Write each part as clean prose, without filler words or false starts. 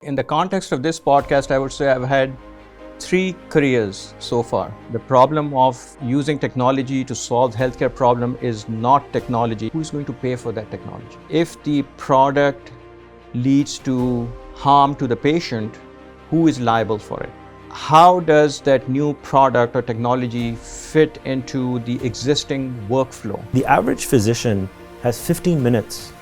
In the context of this podcast, I would say I've had 3 careers so far. The problem of using technology to solve healthcare problem is not technology. Who's going to pay for that technology? If the product leads to harm to the patient, who is liable for it? How does that new product or technology fit into the existing workflow? The average physician has 15 minutes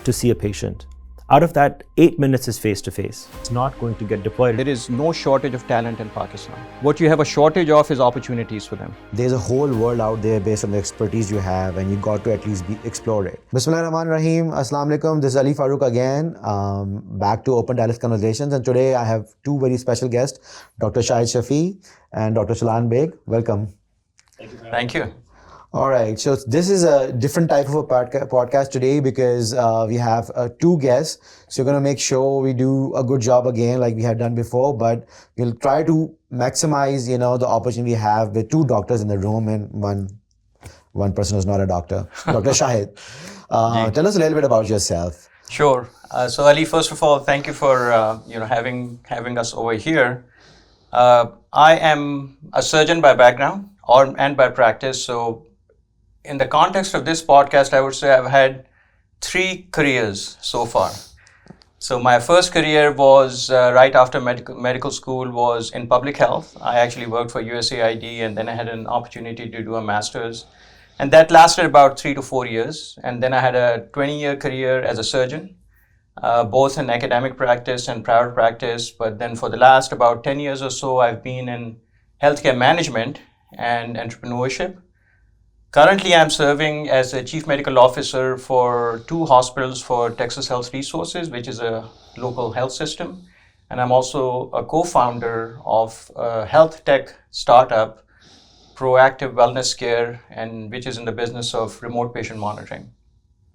to see a patient. Out of that, 8 minutes is face-to-face. It's not going to get deployed. There is no shortage of talent in Pakistan. What you have a shortage of is opportunities for them. There's a whole world out there based on the expertise you have, and you got to at least explore it. Bismillahirrahmanirrahim. Assalamu alaikum. This is Ali Farooq again, back to Open Dialect Conversations. And today I have 2 very special guests, Dr. Shahid Shafi and Dr. Shalaan Beg. Welcome. Thank you. All right, so this is a different type of a podcast today because we have 2 guests. So we're going to make sure we do a good job again like we had done before, but we'll try to maximize, the opportunity we have with 2 doctors in the room and one person who's not a doctor, Dr. Shahid. Tell us a little bit about yourself. Sure. So Ali, first of all, thank you for having us over here. I am a surgeon by background and by practice. So in the context of this podcast, I would say I've had 3 careers so far. So my first career was right after medical school was in public health. I actually worked for USAID, and then I had an opportunity to do a master's. And that lasted about 3 to 4 years. And then I had a 20-year career as a surgeon, both in academic practice and private practice. But then for the last about 10 years or so, I've been in healthcare management and entrepreneurship. Currently, I'm serving as a chief medical officer for 2 hospitals for Texas Health Resources, which is a local health system. And I'm also a co-founder of a health tech startup, Proactive Wellness Care, and which is in the business of remote patient monitoring.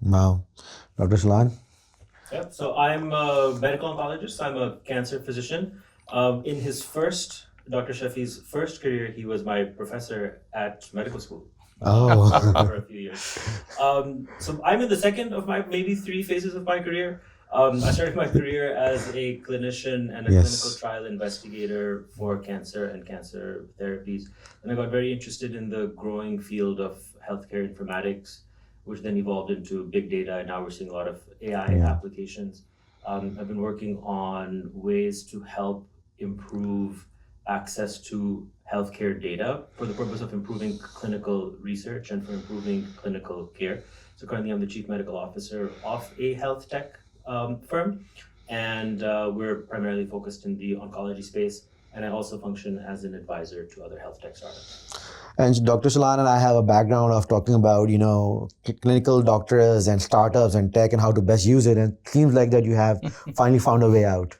Wow. Dr. Shalaan? Yep. So I'm a medical oncologist. I'm a cancer physician. In Dr. Shafi's first career, he was my professor at medical school. For a few years. So I'm in the second of my maybe 3 phases of my career. I started my career as a clinician and a clinical trial investigator for cancer and cancer therapies. And I got very interested in the growing field of healthcare informatics, which then evolved into big data. And now we're seeing a lot of AI applications. I've been working on ways to help improve access to healthcare data for the purpose of improving clinical research and for improving clinical care. So currently I'm the chief medical officer of a health tech firm, and we're primarily focused in the oncology space. And I also function as an advisor to other health tech startups. And Dr. Shalaan and I have a background of talking about, clinical doctors and startups and tech and how to best use it. And it seems like that you have finally found a way out.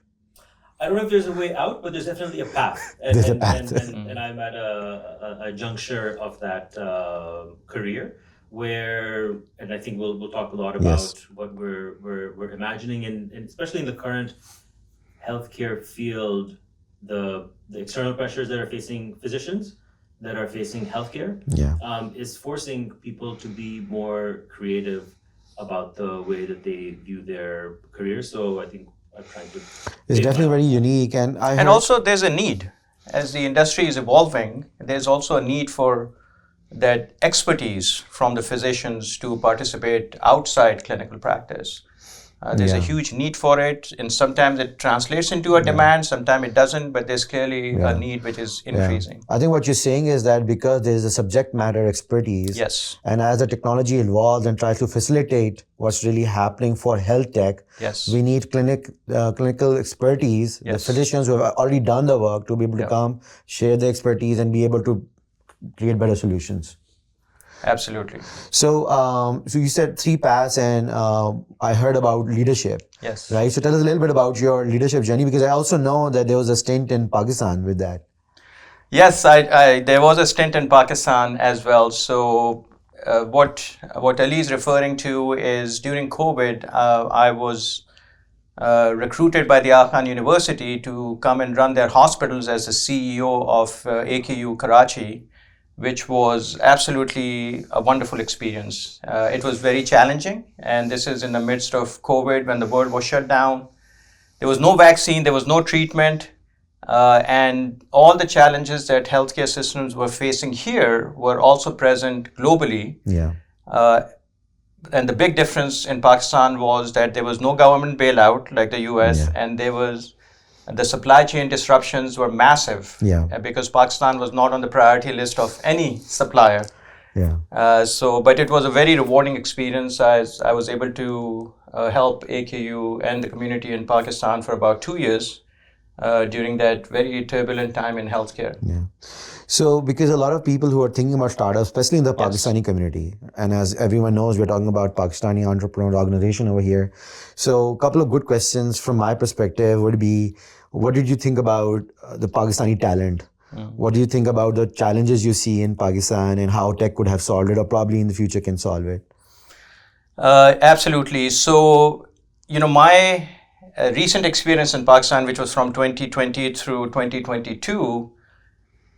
I don't know if there's a way out, but there's definitely a path. And I'm at a juncture of that career where, and I think we'll talk a lot about what we're imagining, and especially in the current healthcare field, the external pressures that are facing physicians, that are facing healthcare, is forcing people to be more creative about the way that they view their careers. So I think it's definitely very unique, and also there's a need. As the industry is evolving, there's also a need for that expertise from the physicians to participate outside clinical practice. There's a huge need for it, and sometimes it translates into a demand, sometimes it doesn't, but there's clearly a need which is increasing. I think what you're saying is that because there's a subject matter expertise, and as the technology evolves and tries to facilitate what's really happening for health tech, we need clinical expertise, the physicians who have already done the work to be able to come, share the expertise, and be able to create better solutions. Absolutely. So you said 3 paths, and I heard about leadership. Yes. Right. So tell us a little bit about your leadership journey, because I also know that there was a stint in Pakistan with that. Yes, there was a stint in Pakistan as well. So what Ali is referring to is during COVID, I was recruited by the Khan University to come and run their hospitals as the CEO of AKU Karachi, which was absolutely a wonderful experience. It was very challenging, and this is in the midst of COVID when the world was shut down. There was no vaccine, there was no treatment, and all the challenges that healthcare systems were facing here were also present globally. Yeah. And the big difference in Pakistan was that there was no government bailout like the US, Yeah. and the supply chain disruptions were massive. Yeah. Because Pakistan was not on the priority list of any supplier. Yeah. But it was a very rewarding experience. I was able to help AKU and the community in Pakistan for about 2 years during that very turbulent time in healthcare. Yeah. So, because a lot of people who are thinking about startups, especially in the Pakistani community, and as everyone knows, we're talking about Pakistani entrepreneur organization over here. So, a couple of good questions from my perspective would be, what did you think about the Pakistani talent? What do you think about the challenges you see in Pakistan and how tech could have solved it, or probably in the future can solve it? Absolutely. So, my recent experience in Pakistan, which was from 2020 through 2022,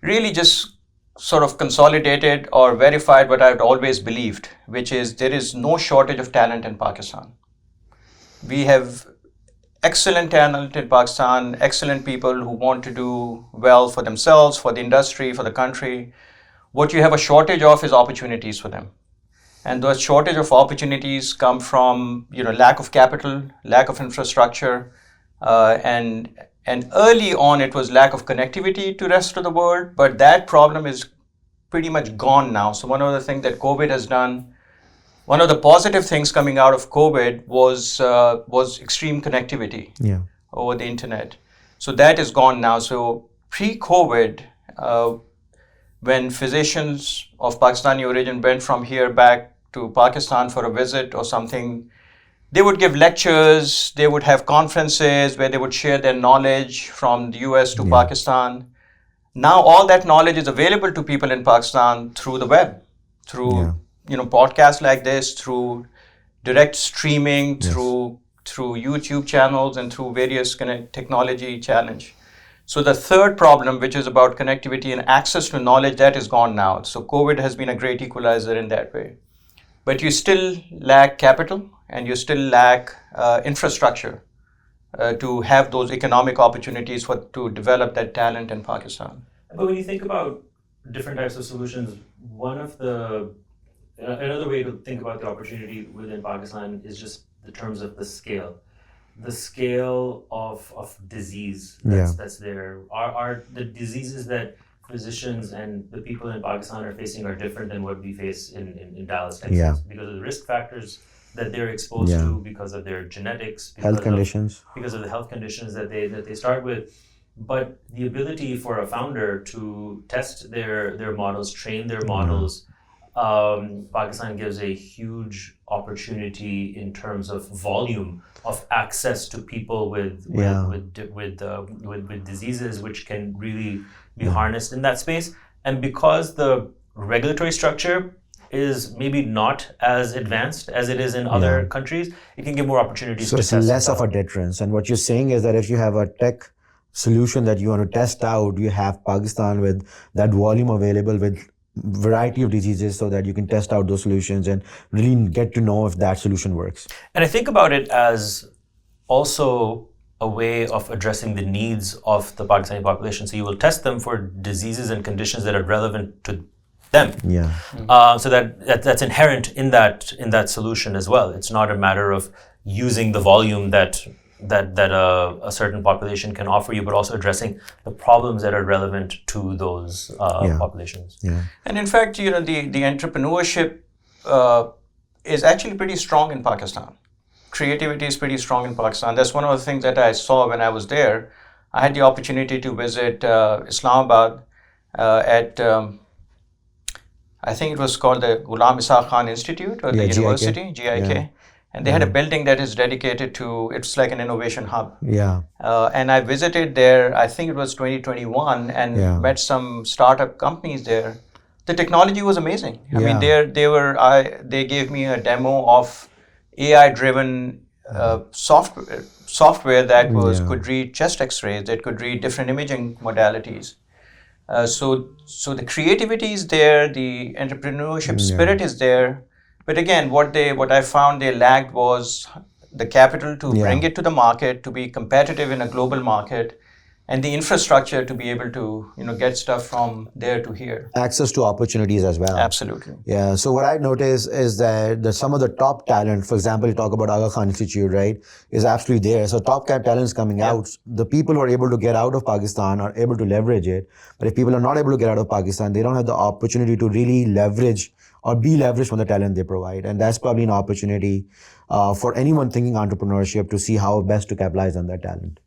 really just sort of consolidated or verified what I'd always believed, which is there is no shortage of talent in Pakistan. We have excellent talent in Pakistan, excellent people who want to do well for themselves, for the industry, for the country. What you have a shortage of is opportunities for them. And those shortage of opportunities come from lack of capital, lack of infrastructure, and early on it was lack of connectivity to the rest of the world. But that problem is pretty much gone now. So one of the things that COVID has done, one of the positive things coming out of COVID was extreme connectivity over the internet. So that is gone now. So pre-COVID, when physicians of Pakistani origin went from here back to Pakistan for a visit or something, they would give lectures, they would have conferences where they would share their knowledge from the US to Pakistan. Now all that knowledge is available to people in Pakistan through the web, through podcasts like this, through direct streaming, through YouTube channels, and through various kind of technology challenge. So the third problem, which is about connectivity and access to knowledge, that is gone now. So COVID has been a great equalizer in that way. But you still lack capital and you still lack infrastructure to have those economic opportunities to develop that talent in Pakistan. But when you think about different types of solutions, another way to think about the opportunity within Pakistan is just the terms of the scale. The scale of disease that's there. Are the diseases that physicians and the people in Pakistan are facing are different than what we face in Dallas, Texas, because of the risk factors that they're exposed to, because of their genetics, because of the health conditions that they start with. But the ability for a founder to test their models, train their models, Pakistan gives a huge opportunity in terms of volume of access to people with diseases which can really be harnessed in that space. And because the regulatory structure is maybe not as advanced as it is in other countries, it can give more opportunities to test. So it's less of a deterrence. And what you're saying is that if you have a tech solution that you want to test out, you have Pakistan with that volume available with variety of diseases so that you can test out those solutions and really get to know if that solution works. And I think about it as also a way of addressing the needs of the Pakistani population. So you will test them for diseases and conditions that are relevant to them. So that's inherent in that solution as well. It's not a matter of using the volume that a certain population can offer you, but also addressing the problems that are relevant to those populations. And in fact, the entrepreneurship is actually pretty strong in Pakistan. Creativity is pretty strong in Pakistan. That's one of the things that I saw when I was there. I had the opportunity to visit Islamabad at, I think it was called the Ghulam Isa Khan Institute or the university, GIK. And they had a building that is dedicated to, it's like an innovation hub. And I visited there, I think it was 2021, and met some startup companies there. The technology was amazing. I mean, they gave me a demo of AI-driven software that could read chest X-rays, that could read different imaging modalities. So the creativity is there, the entrepreneurship spirit is there. But again, what I found they lacked was the capital to Yeah. bring it to the market, to be competitive in a global market, and the infrastructure to be able to, get stuff from there to here. Access to opportunities as well. Absolutely. Yeah. So what I noticed is that some of the top talent, for example, you talk about Aga Khan Institute, right, is absolutely there. So top talent is coming out. The people who are able to get out of Pakistan are able to leverage it. But if people are not able to get out of Pakistan, they don't have the opportunity to really leverage or be leveraged from the talent they provide. And that's probably an opportunity for anyone thinking entrepreneurship to see how best to capitalize on that talent.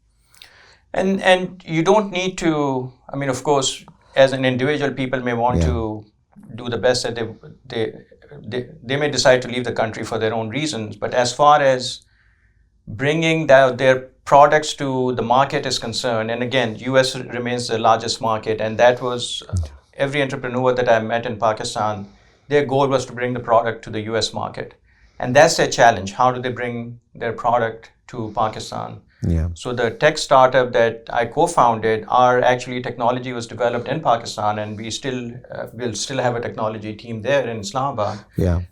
And you don't need to, I mean, of course, as an individual, people may want to do the best that they may decide to leave the country for their own reasons. But as far as bringing their products to the market is concerned, and again, US remains the largest market, and that was every entrepreneur that I met in Pakistan, their goal was to bring the product to the US market. And that's their challenge. How do they bring their product to Pakistan? Yeah. So the tech startup that I co-founded, our actually technology was developed in Pakistan, and we will still have a technology team there in Islamabad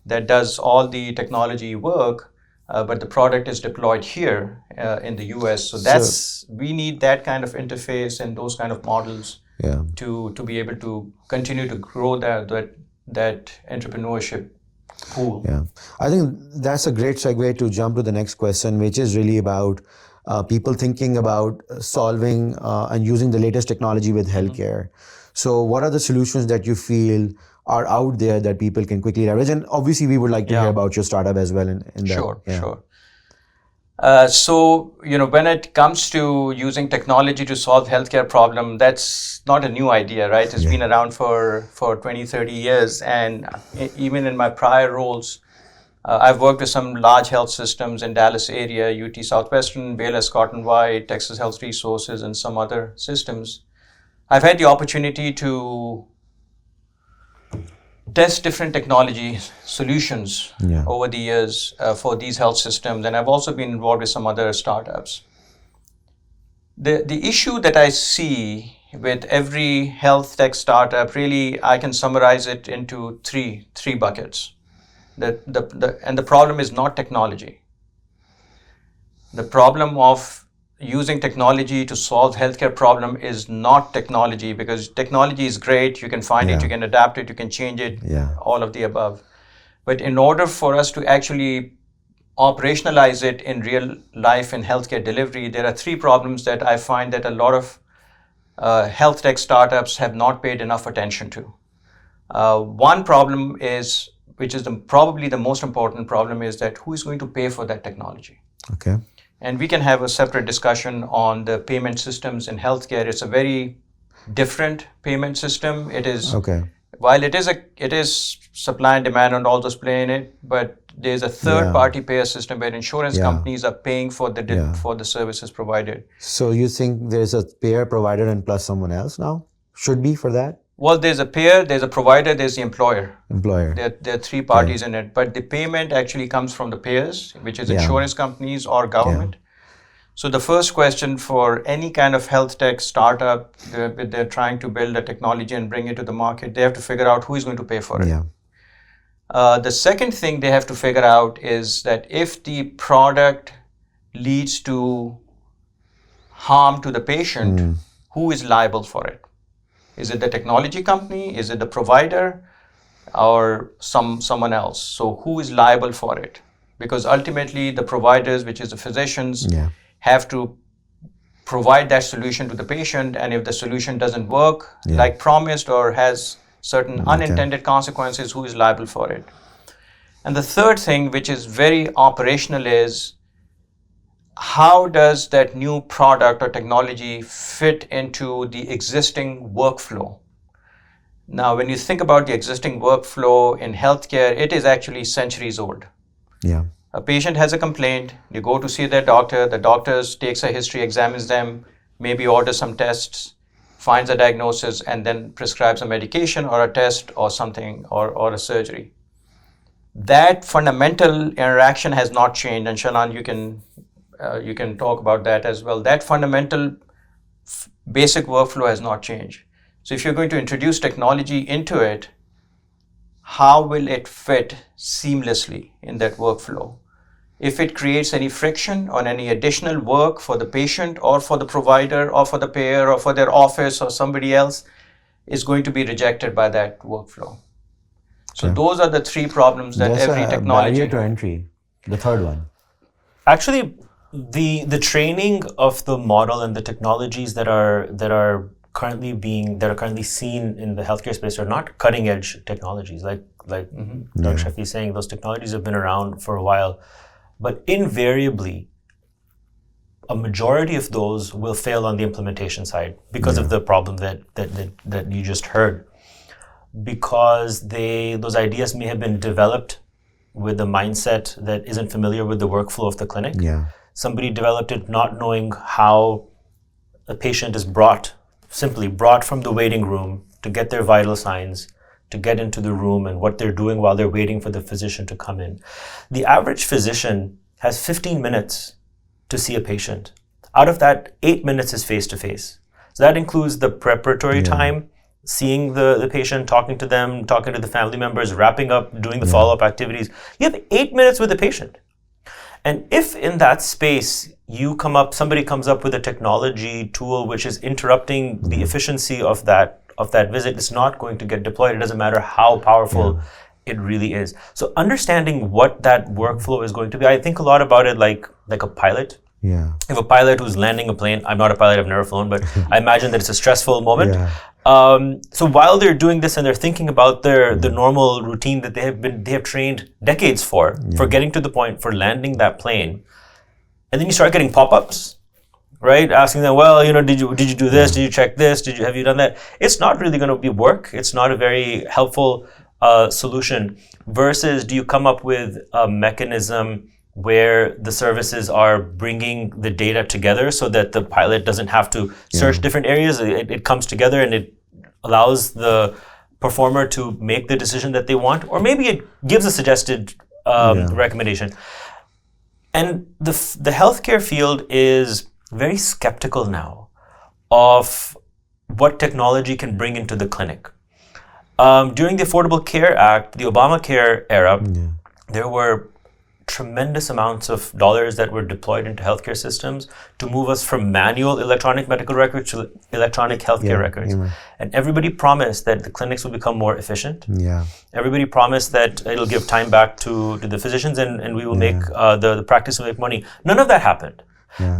that does all the technology work, but the product is deployed here in the US. So we need that kind of interface and those kind of models to be able to continue to grow that entrepreneurship pool. Yeah, I think that's a great segue to jump to the next question, which is really about people thinking about solving and using the latest technology with healthcare. So what are the solutions that you feel are out there that people can quickly leverage? And obviously, we would like to hear about your startup as well. In that. Sure. So, when it comes to using technology to solve healthcare problem, that's not a new idea, right? It's been around for 20, 30 years. And even in my prior roles, I've worked with some large health systems in Dallas area, UT Southwestern, Baylor Scott and White, Texas Health Resources, and some other systems. I've had the opportunity to test different technology solutions over the years for these health systems, and I've also been involved with some other startups. The issue that I see with every health tech startup, really, I can summarize it into three buckets. And the problem is not technology. The problem of using technology to solve healthcare problem is not technology, because technology is great. You can find it, you can adapt it, you can change it, all of the above. But in order for us to actually operationalize it in real life in healthcare delivery, there are three problems that I find that a lot of health tech startups have not paid enough attention to. One problem is, which is probably the most important problem, is that who is going to pay for that technology? Okay. And we can have a separate discussion on the payment systems in healthcare. It's a very different payment system. It is, while it is supply and demand and all those play in it, but there's a third-party payer system where insurance companies are paying for the services provided. So you think there's a payer, provider, and plus someone else now? Should be for that? Well, there's a payer, there's a provider, there's the employer. There are three parties in it, but the payment actually comes from the payers, which is insurance companies or government. So the first question for any kind of health tech startup, they're trying to build a technology and bring it to the market, they have to figure out who is going to pay for it. The second thing they have to figure out is that if the product leads to harm to the patient, who is liable for it? Is it the technology company? Is it the provider? Or someone else? So who is liable for it? Because ultimately the providers, which is the physicians, have to provide that solution to the patient. And if the solution doesn't work like promised or has certain unintended consequences, who is liable for it? And the third thing, which is very operational, is how does that new product or technology fit into the existing workflow? Now, when you think about the existing workflow in healthcare, it is actually centuries old. A patient has a complaint, you go to see their doctor, the doctor takes a history, examines them, maybe orders some tests, finds a diagnosis, and then prescribes a medication or a test or something or a surgery. That fundamental interaction has not changed, and Shalaan, you can talk about that as well. That fundamental basic workflow has not changed. So if you're going to introduce technology into it, how will it fit seamlessly in that workflow? if it creates any friction or any additional work for the patient or for the provider or for the payer or for their office or somebody else, is going to be rejected by that workflow. So those are the three problems that There's every a technology... barrier to entry, the third one. Actually, the training of the model and the technologies that are currently seen in the healthcare space are not cutting edge technologies. Like Dr. Shafi is saying, those technologies have been around for a while, but invariably, a majority of those will fail on the implementation side because of the problem that you just heard. Because those ideas may have been developed with a mindset that isn't familiar with the workflow of the clinic. Yeah. Somebody developed it not knowing how a patient is simply brought from the waiting room to get their vital signs, to get into the room, and what they're doing while they're waiting for the physician to come in. The average physician has 15 minutes to see a patient. Out of that, 8 minutes is face-to-face. So that includes the preparatory time, seeing the patient, talking to them, talking to the family members, wrapping up, doing the follow-up activities. You have 8 minutes with the patient. And if in that space somebody comes up with a technology tool which is interrupting the efficiency of that visit, it's not going to get deployed. It doesn't matter how powerful it really is. So understanding what that workflow is going to be, I think a lot about it like a pilot. Yeah. If a pilot who's landing a plane, I'm not a pilot, I've never flown, but I imagine that it's a stressful moment. So while they're doing this and they're thinking about the normal routine that they have trained decades for getting to the point for landing that plane, and then you start getting pop-ups, right? Asking them, well, did you do this? Did you check this? Have you done that? It's not really going to be work. It's not a very helpful solution. Versus, do you come up with a mechanism where the services are bringing the data together so that the pilot doesn't have to search different areas. It comes together and it allows the performer to make the decision that they want, or maybe it gives a suggested recommendation. And the healthcare field is very skeptical now of what technology can bring into the clinic. During the Affordable Care Act, the Obamacare era, there were tremendous amounts of dollars that were deployed into healthcare systems to move us from manual electronic medical records to electronic healthcare records. And everybody promised that the clinics will become more efficient. Everybody promised that it'll give time back to the physicians and we will make the practice will make money. None of that happened.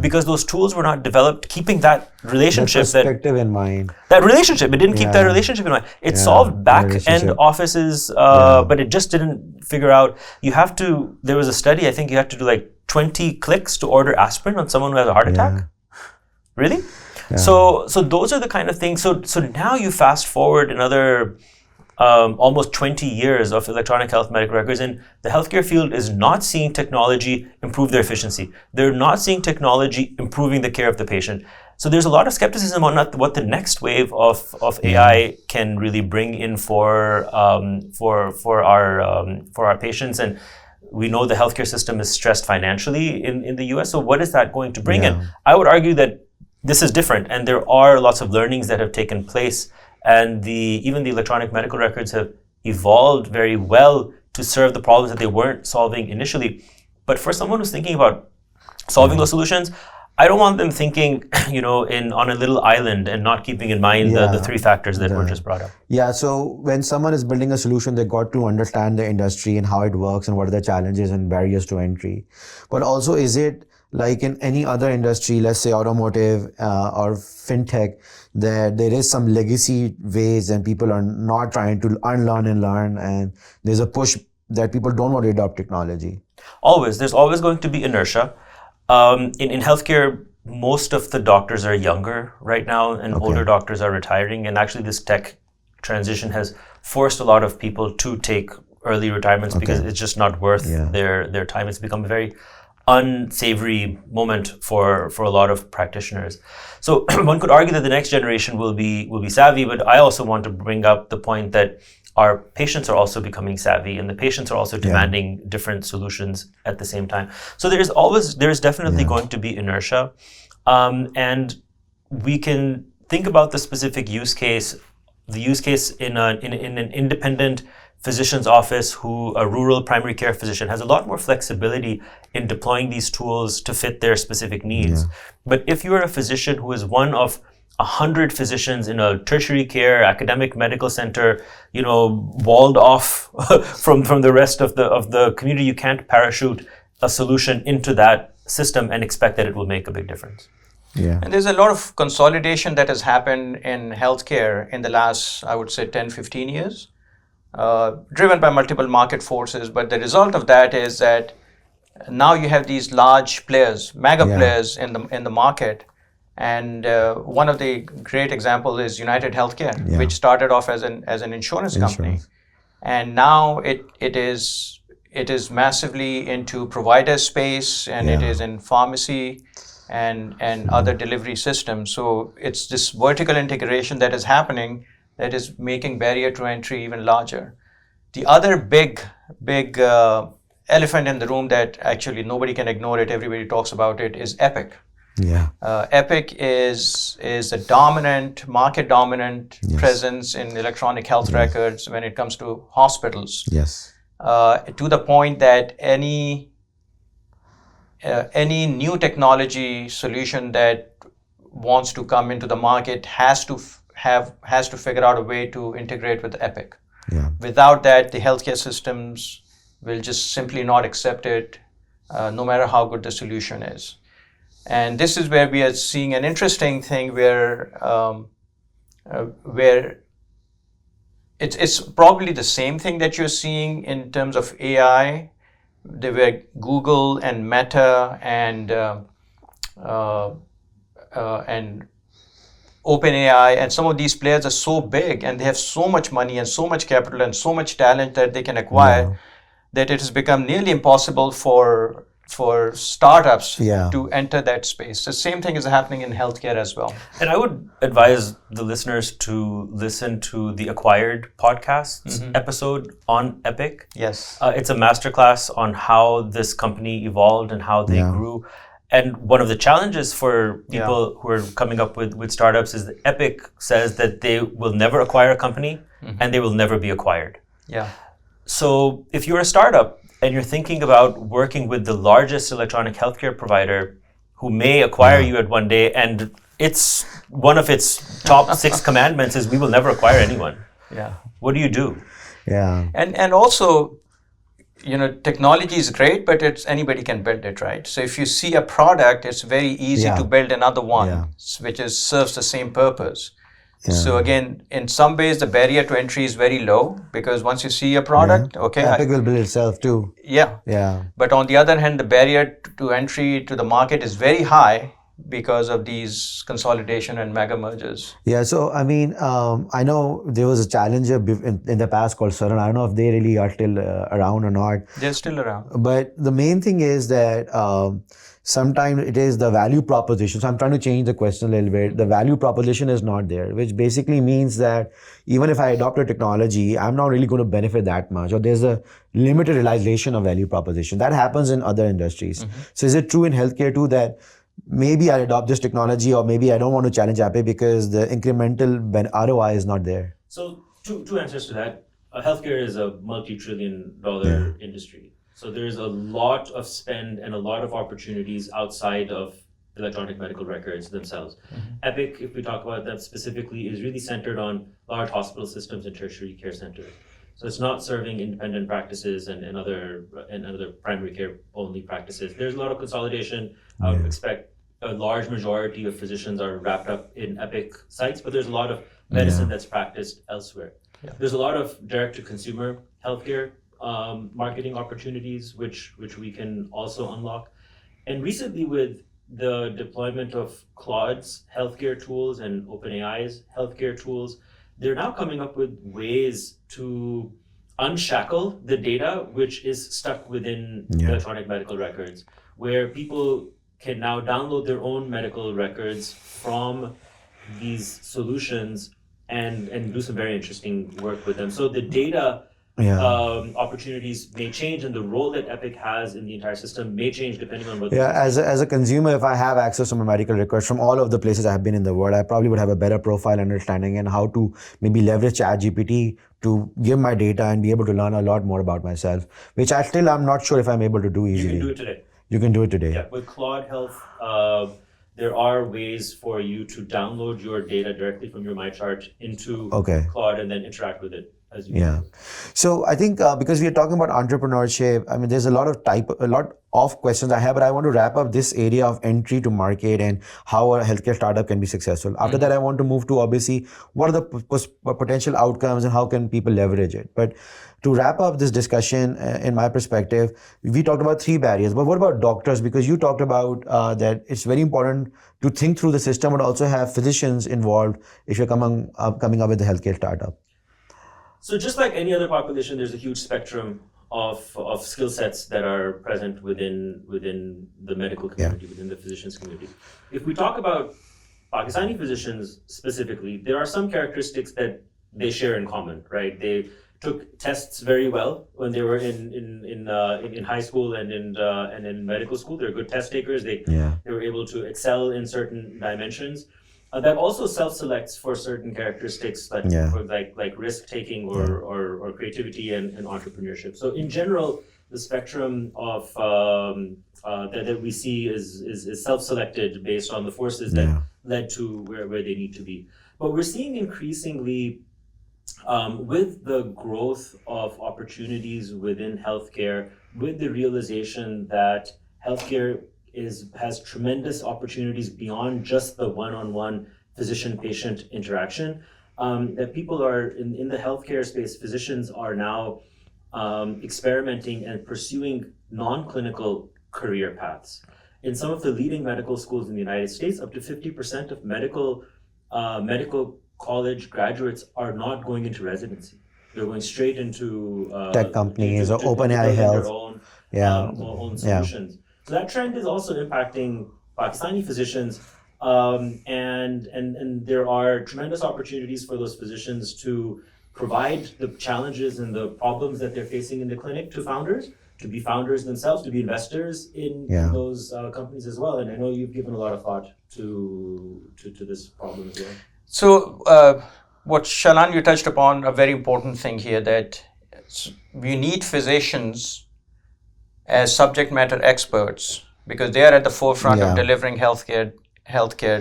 Because those tools were not developed keeping that relationship, in mind. That relationship, it didn't keep that relationship in mind. It solved back-end offices, but it just didn't figure out. There was a study, I think you had to do like 20 clicks to order aspirin on someone who has a heart attack. Really? So those are the kind of things. So now you fast forward another almost 20 years of electronic health medical records, and the healthcare field is not seeing technology improve their efficiency. They're not seeing technology improving the care of the patient. So there's a lot of skepticism on what the next wave of AI can really bring in for our patients. And we know the healthcare system is stressed financially in the US. So what is that going to bring in? I would argue that this is different, and there are lots of learnings that have taken place. And even the electronic medical records have evolved very well to serve the problems that they weren't solving initially. But for someone who's thinking about solving those solutions, I don't want them thinking, on a little island and not keeping in mind the three factors that were just brought up. Yeah, so when someone is building a solution, they got to understand the industry and how it works and what are the challenges and barriers to entry. But also, is it like in any other industry, let's say automotive or fintech, that there is some legacy ways and people are not trying to unlearn and learn, and there's a push that people don't want to adopt technology? There's always going to be inertia. In healthcare, most of the doctors are younger right now, and older doctors are retiring. And actually, this tech transition has forced a lot of people to take early retirements because it's just not worth their time. It's become a very unsavory moment for a lot of practitioners. So one could argue that the next generation will be savvy, but I also want to bring up the point that our patients are also becoming savvy, and the patients are also demanding different solutions at the same time. So there's definitely going to be inertia, and we can think about the specific use case, in an independent physician's office, a rural primary care physician, has a lot more flexibility in deploying these tools to fit their specific needs. But if you're a physician who is one of 100 physicians in a tertiary care academic medical center, walled off from the rest of the community, you can't parachute a solution into that system and expect that it will make a big difference. Yeah. And there's a lot of consolidation that has happened in healthcare in the last, I would say, 10, 15 years, driven by multiple market forces. But the result of that is that now you have these large players, mega players in the market. And one of the great examples is United Healthcare, which started off as an insurance company. And now it is massively into provider space, and it is in pharmacy and other delivery systems. So it's this vertical integration that is happening that is making barrier to entry even larger. The other big elephant in the room that actually nobody can ignore it, everybody talks about it, is Epic. Yeah. Epic is a market dominant presence in electronic health records when it comes to hospitals. Yes. To the point that any new technology solution that wants to come into the market has to figure out a way to integrate with Epic. Yeah. Without that, the healthcare systems will just simply not accept it, no matter how good the solution is. And this is where we are seeing an interesting thing where it's probably the same thing that you're seeing in terms of AI. There were Google and Meta and OpenAI, and some of these players are so big and they have so much money and so much capital and so much talent that they can acquire that it has become nearly impossible for startups to enter that space. The same thing is happening in healthcare as well. And I would advise the listeners to listen to the Acquired podcast episode on Epic. Yes. It's a masterclass on how this company evolved and how they grew. And one of the challenges for people who are coming up with startups is that Epic says that they will never acquire a company and they will never be acquired. Yeah. So if you're a startup and you're thinking about working with the largest electronic healthcare provider who may acquire you at one day, and it's one of its top 6 commandments is we will never acquire anyone. Yeah. What do you do? Yeah. And also, technology is great, but anybody can build it, right? So if you see a product, it's very easy to build another one, which serves the same purpose. Yeah. So again, in some ways, the barrier to entry is very low because once you see a product, Epic will build itself too. Yeah. Yeah. But on the other hand, the barrier to entry to the market is very high because of these consolidation and mega mergers. Yeah. So I mean, I know there was a challenger in the past called Salan. I don't know if they really are still around or not. They're still around. But the main thing is that sometimes it is the value proposition. So I'm trying to change the question a little bit. The value proposition is not there, which basically means that even if I adopt a technology, I'm not really going to benefit that much, or there's a limited realization of value proposition. That happens in other industries. So is it true in healthcare too that maybe I adopt this technology or maybe I don't want to challenge Epic because the incremental ROI is not there? So two answers to that. Healthcare is a multi-trillion-dollar industry. So there's a lot of spend and a lot of opportunities outside of electronic medical records themselves. Epic, if we talk about that specifically, is really centered on large hospital systems and tertiary care centers. So it's not serving independent practices and other primary care only practices. There's a lot of consolidation. I would expect a large majority of physicians are wrapped up in Epic sites, but there's a lot of medicine that's practiced elsewhere. There's a lot of direct-to-consumer healthcare marketing opportunities, which we can also unlock. And recently, with the deployment of Claude's healthcare tools and OpenAI's healthcare tools, they're now coming up with ways to unshackle the data which is stuck within electronic medical records, where people can now download their own medical records from these solutions and do some very interesting work with them. So the data opportunities may change, and the role that Epic has in the entire system may change depending on what. Yeah, as a consumer, if I have access to my medical records from all of the places I have been in the world, I probably would have a better profile understanding and how to maybe leverage ChatGPT to give my data and be able to learn a lot more about myself, which I'm not sure if I'm able to do You easily. can do it today. You can do it today. Yeah, with Claude Health, there are ways for you to download your data directly from your MyChart into Claude and then interact with it as you Yeah. So I think because we are talking about entrepreneurship, I mean, there's a lot of questions I have, but I want to wrap up this area of entry to market and how a healthcare startup can be successful. After that, I want to move to obviously what are the potential outcomes and how can people leverage it. But to wrap up this discussion, in my perspective, we talked about 3 barriers, but what about doctors? Because you talked about that it's very important to think through the system, but also have physicians involved if you're coming up with a healthcare startup. So just like any other population, there's a huge spectrum of skill sets that are present within the medical community, within the physicians community. If we talk about Pakistani physicians specifically, there are some characteristics that they share in common, right? They took tests very well when they were in high school and in medical school. They're good test takers. They were able to excel in certain dimensions. That also self-selects for certain characteristics like risk-taking or creativity and entrepreneurship. So in general, the spectrum of that we see is self-selected based on the forces that led to where they need to be. But we're seeing increasingly with the growth of opportunities within healthcare, with the realization that healthcare has tremendous opportunities beyond just the one-on-one physician-patient interaction, that people are in the healthcare space, physicians are now experimenting and pursuing non-clinical career paths. In some of the leading medical schools in the United States, up to 50% of medical college graduates are not going into residency. They're going straight into tech companies or OpenAI Health. Own solutions. So that trend is also impacting Pakistani physicians, and there are tremendous opportunities for those physicians to provide the challenges and the problems that they're facing in the clinic to founders, to be founders themselves, to be investors in those companies as well. And I know you've given a lot of thought to this problem as well. So what Shalaan, you touched upon a very important thing here, that we need physicians as subject matter experts because they are at the forefront of delivering healthcare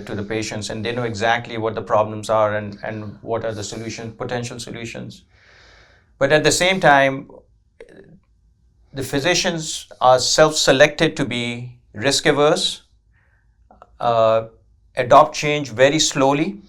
to the patients, and they know exactly what the problems are and what are the potential solutions. But at the same time, the physicians are self-selected to be risk averse, adopt change very slowly,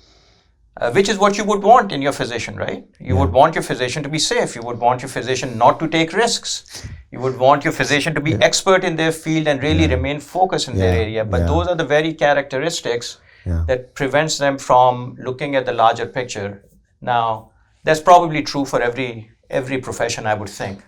which is what you would want in your physician, right? You would want your physician to be safe. You would want your physician not to take risks. You would want your physician to be expert in their field and really remain focused in their area. But those are the very characteristics that prevents them from looking at the larger picture. Now, that's probably true for every profession, I would think.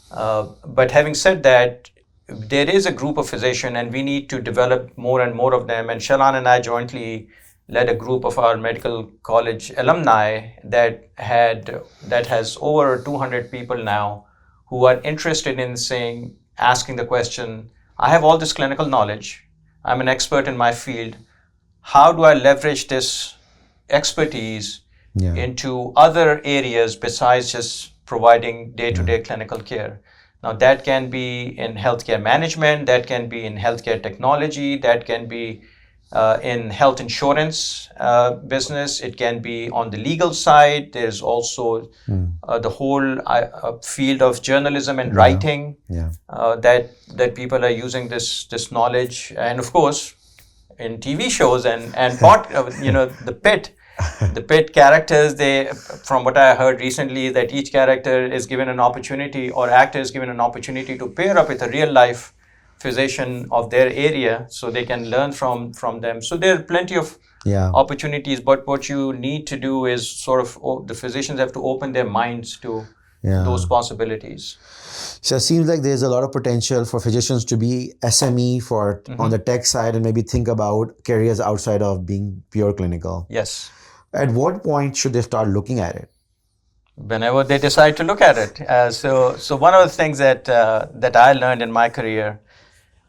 But having said that, there is a group of physicians and we need to develop more and more of them. And Shalaan and I jointly led a group of our medical college alumni that has over 200 people now who are interested in asking the question, I have all this clinical knowledge, I'm an expert in my field, how do I leverage this expertise into other areas besides just providing day-to-day clinical care? Now that can be in healthcare management, that can be in healthcare technology, that can be in health insurance business, it can be on the legal side. There's also the whole field of journalism and writing that people are using this knowledge, and of course in TV shows and the pit characters. From what I heard recently, that each character is given an opportunity, or actor is given an opportunity to pair up with a real life physician of their area so they can learn from them. So there are plenty of opportunities, but what you need to do is the physicians have to open their minds to those possibilities. So it seems like there's a lot of potential for physicians to be SME on the tech side and maybe think about careers outside of being pure clinical. Yes. At what point should they start looking at it? whenever they decide to look at it. So one of the things that I learned in my career,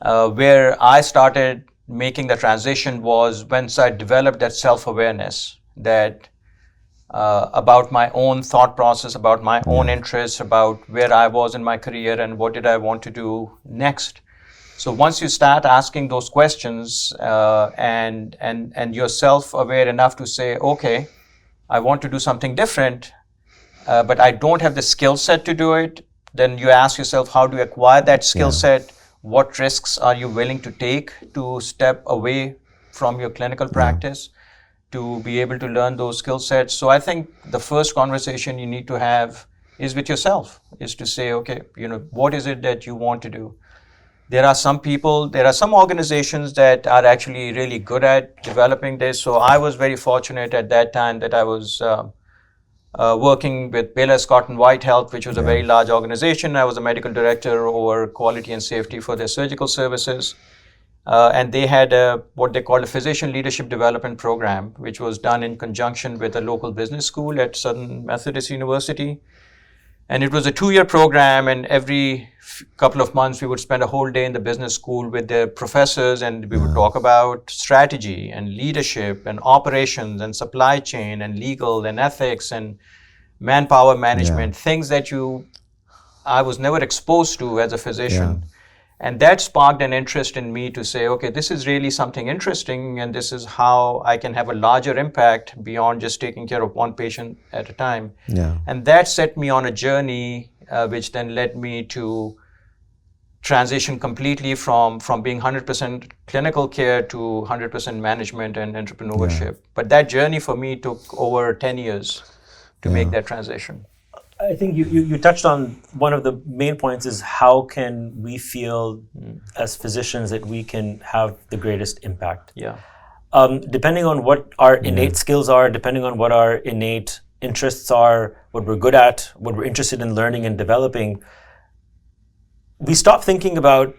where I started making the transition, was once I developed that self-awareness that about my own thought process, about my own interests, about where I was in my career and what did I want to do next. So once you start asking those questions and you're self-aware enough to say, okay, I want to do something different, but I don't have the skill set to do it, then you ask yourself, how do you acquire that skill set? What risks are you willing to take to step away from your clinical practice to be able to learn those skill sets? So I think the first conversation you need to have is with yourself, is to say, okay, what is it that you want to do? There are some people, there are some organizations that are actually really good at developing this. So I was very fortunate at that time that I was working with Baylor Scott and White Health, which was a very large organization. I was a medical director over quality and safety for their surgical services. And they had what they called a physician leadership development program, which was done in conjunction with a local business school at Southern Methodist University. And it was a 2-year program, and every couple of months we would spend a whole day in the business school with the professors, and we would talk about strategy and leadership and operations and supply chain and legal and ethics and manpower management, things that I was never exposed to as a physician. And that sparked an interest in me to say, okay, this is really something interesting, and this is how I can have a larger impact beyond just taking care of one patient at a time. And that set me on a journey, which then led me to transition completely from being 100% clinical care to 100% management and entrepreneurship. But that journey for me took over 10 years to make that transition. I think you touched on one of the main points, is how can we feel as physicians that we can have the greatest impact? Depending on what our innate skills are, depending on what our innate interests are, what we're good at, what we're interested in learning and developing, we stop thinking about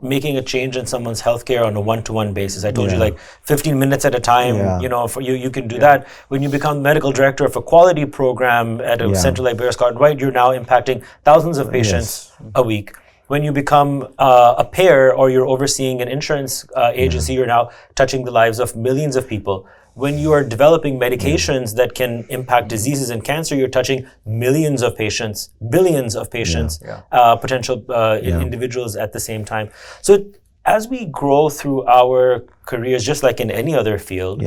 making a change in someone's healthcare on a one-to-one basis. I told you, like 15 minutes at a time, for you can do that. When you become medical director of a quality program at a center like Baylor Scott and White, you're now impacting thousands of patients a week. When you become a payer, or you're overseeing an insurance agency, you're now touching the lives of millions of people. When you are developing medications that can impact diseases and cancer, you're touching millions of patients, billions of patients, potential individuals at the same time. So as we grow through our careers, just like in any other field,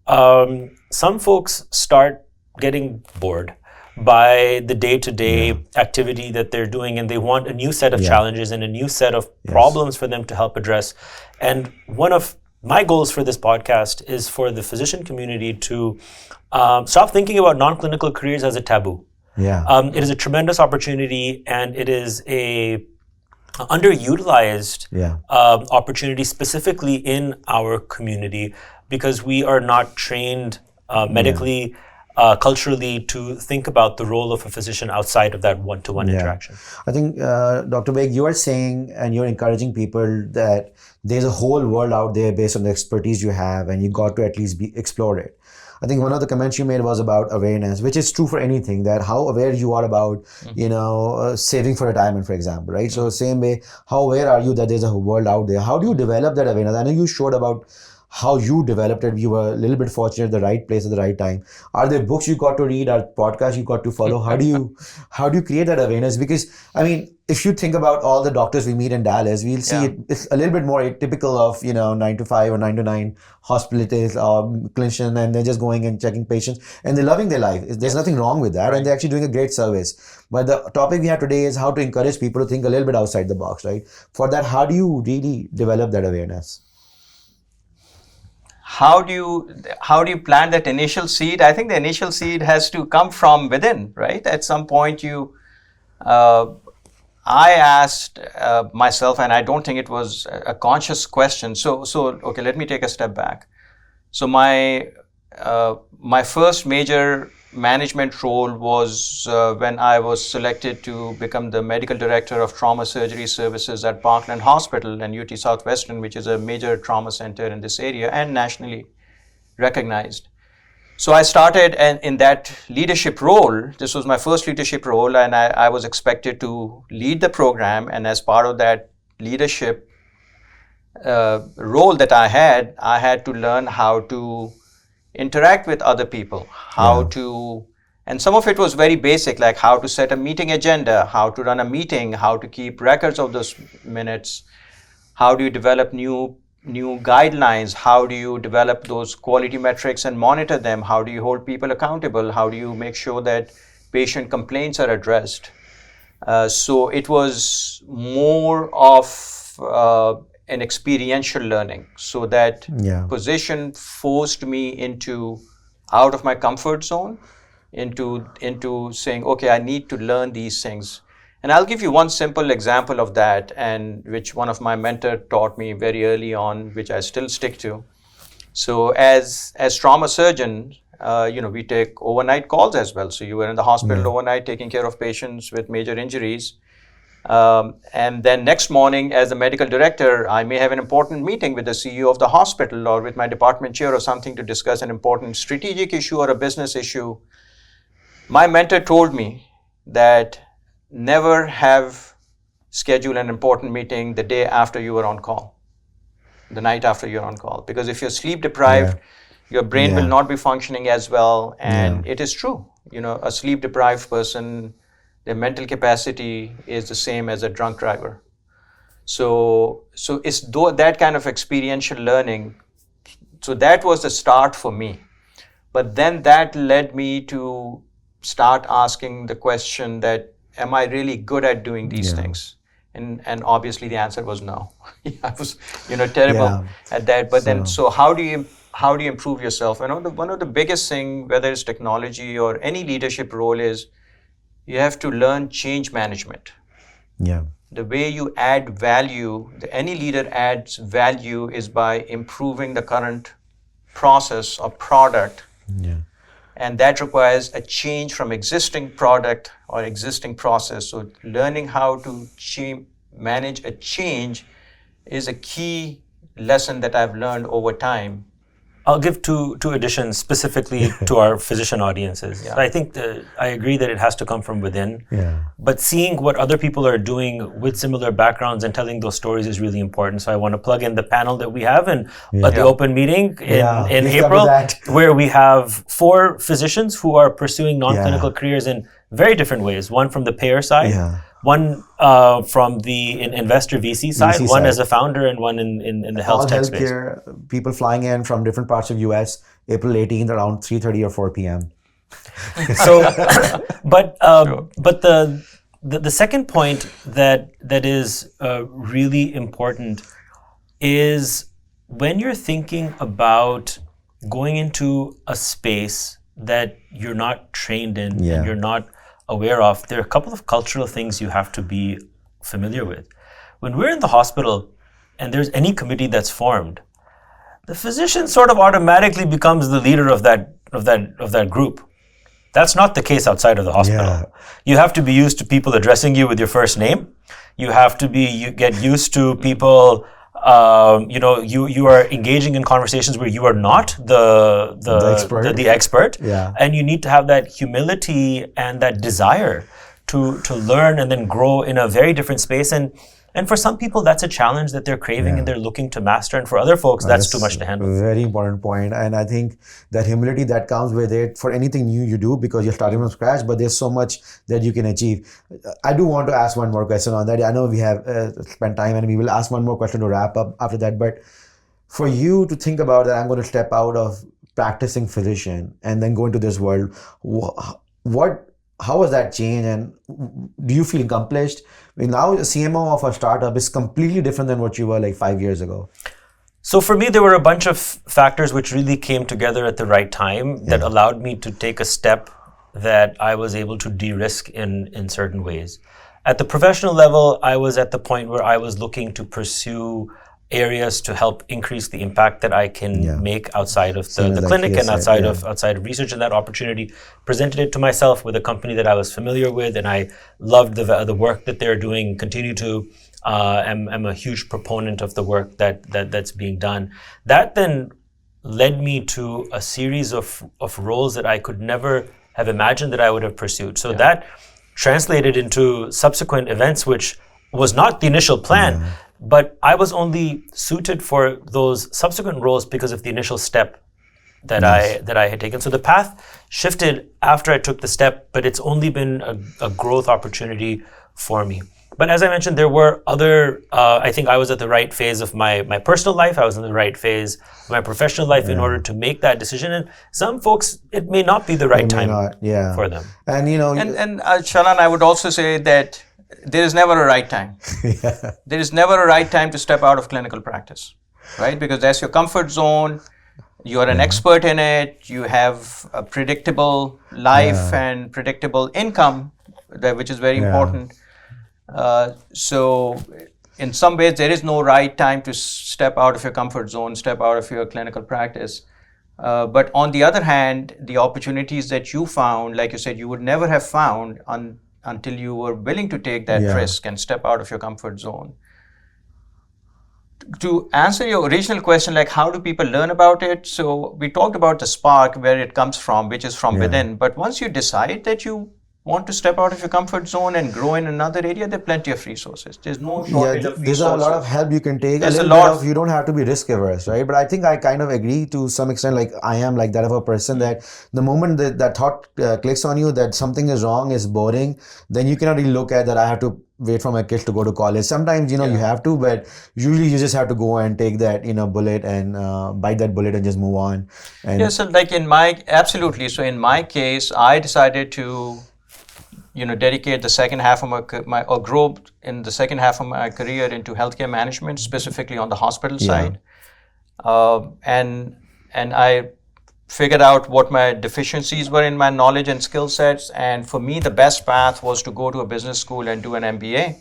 some folks start getting bored by the day-to-day activity that they're doing, and they want a new set of challenges and a new set of problems for them to help address. And one of my goals for this podcast is for the physician community to stop thinking about non-clinical careers as a taboo. It is a tremendous opportunity, and it is a underutilized opportunity, specifically in our community, because we are not trained medically, culturally, to think about the role of a physician outside of that one-to-one interaction. I think, Dr. Baeig, you are saying and you're encouraging people that there's a whole world out there based on the expertise you have, and you got to at least explore it. I think one of the comments you made was about awareness, which is true for anything, that how aware you are about, saving for retirement, for example, right? So same way, how aware are you that there's a world out there? How do you develop that awareness? I know you showed about how you developed it. You were a little bit fortunate at the right place at the right time. Are there books you got to read? Are podcasts you got to follow? How do you create that awareness? Because I mean, if you think about all the doctors we meet in Dallas, we'll see it's a little bit more typical of 9 to 5 or 9 to 9 hospitalists or clinician, and they're just going and checking patients, and they're loving their life. There's nothing wrong with that, and they're actually doing a great service. But the topic we have today is how to encourage people to think a little bit outside the box, right? For that, how do you really develop that awareness? How do you plant that initial seed? I think the initial seed has to come from within, right? At some point, I asked myself, and I don't think it was a conscious question. So okay, let me take a step back. So my first major management role was when I was selected to become the medical director of trauma surgery services at Parkland Hospital and UT Southwestern, which is a major trauma center in this area and nationally recognized. So I started in that leadership role. This was my first leadership role, and I was expected to lead the program. And as part of that leadership role that I had to learn how to interact with other people, and some of it was very basic, like how to set a meeting agenda, how to run a meeting, how to keep records of those minutes, how do you develop new guidelines, how do you develop those quality metrics and monitor them, how do you hold people accountable, how do you make sure that patient complaints are addressed. So it was more of an experiential learning. So that position forced me into out of my comfort zone, into saying, okay, I need to learn these things. And I'll give you one simple example of that, and which one of my mentors taught me very early on, which I still stick to. So as trauma surgeons, we take overnight calls as well. So you were in the hospital overnight taking care of patients with major injuries. And then next morning, as the medical director, I may have an important meeting with the CEO of the hospital or with my department chair or something to discuss an important strategic issue or a business issue. My mentor told me that never have scheduled an important meeting the day after you were on call, the night after you're on call. Because if you're sleep deprived, your brain will not be functioning as well. And it is true. A sleep deprived person, their mental capacity is the same as a drunk driver. So it's that kind of experiential learning. So that was the start for me. But then that led me to start asking the question that, am I really good at doing these things? And obviously the answer was no. I was, terrible at that. But then, so how do you improve yourself? And one of the biggest thing, whether it's technology or any leadership role, is you have to learn change management. The way you add value, any leader adds value is by improving the current process or product. And that requires a change from existing product or existing process. So learning how to manage a change is a key lesson that I've learned over time. I'll give two additions specifically to our physician audiences. Yeah. I think I agree that it has to come from within. But seeing what other people are doing with similar backgrounds and telling those stories is really important. So I want to plug in the panel that we have at the open meeting in April, where we have 4 physicians who are pursuing non-clinical careers in very different ways. One from the payer side, one from the investor VC side, one as a founder, and one in the health tech space. Healthcare people flying in from different parts of US, April 18th around 3:30 or 4 p.m. So, but the second point that is really important is when you're thinking about going into a space that you're not trained in, and you're not aware of, there are a couple of cultural things you have to be familiar with. When we're in the hospital and there's any committee that's formed, the physician sort of automatically becomes the leader of that group. That's not the case outside of the hospital. You have to be used to people addressing you with your first name. You have to get used to people. You are engaging in conversations where you are not the expert, and you need to have that humility and that desire to learn and then grow in a very different space. And for some people, that's a challenge that they're craving and they're looking to master. And for other folks, that's too much to handle. Very important point. And I think that humility that comes with it for anything new you do, because you're starting from scratch, but there's so much that you can achieve. I do want to ask one more question on that. I know we have spent time and we will ask one more question to wrap up after that. But for you to think about that, I'm going to step out of practicing physician and then go into this world. How has that changed, and do you feel accomplished? I mean, now the CMO of a startup is completely different than what you were like 5 years ago. So for me, there were a bunch of factors which really came together at the right time that allowed me to take a step that I was able to de-risk in certain ways. At the professional level, I was at the point where I was looking to pursue areas to help increase the impact that I can make outside of the clinic and outside of research, and that opportunity presented it to myself with a company that I was familiar with, and I loved the work that they're doing, continue to, am a huge proponent of the work that's being done. That then led me to a series of roles that I could never have imagined that I would have pursued. So that translated into subsequent events, which was not the initial plan, but I was only suited for those subsequent roles because of the initial step that I had taken. So the path shifted after I took the step, but it's only been a growth opportunity for me. But as I mentioned, there were other, I think I was at the right phase of my personal life. I was in the right phase of my professional life in order to make that decision. And some folks, it may not be the right time for them. And, you know, and Shalaan, I would also say that there is never a right time. There is never a right time to step out of clinical practice, right? Because that's your comfort zone. You're an expert in it. You have a predictable life and predictable income, which is very important. So in some ways, there is no right time to step out of your comfort zone, step out of your clinical practice. But on the other hand, the opportunities that you found, like you said, you would never have found until you were willing to take that risk and step out of your comfort zone. To answer your original question, like how do people learn about it? So we talked about the spark, where it comes from, which is from within. But once you decide that you want to step out of your comfort zone and grow in another area, there are plenty of resources. There's no shortage of resources. There's a lot of help you can take. There's a little bit of, you don't have to be risk averse, right? But I think I kind of agree to some extent, like I am like that of a person that the moment that thought clicks on you that something is wrong, is boring, then you cannot really look at that I have to wait for my kids to go to college. Sometimes, you know, you have to, but usually you just have to go and take that, you know, bullet and bite that bullet and just move on. And so like absolutely. So in my case, I decided to, you know, dedicate the second half of or grow in the second half of my career into healthcare management, specifically on the hospital side. And I figured out what my deficiencies were in my knowledge and skill sets. And for me, the best path was to go to a business school and do an MBA.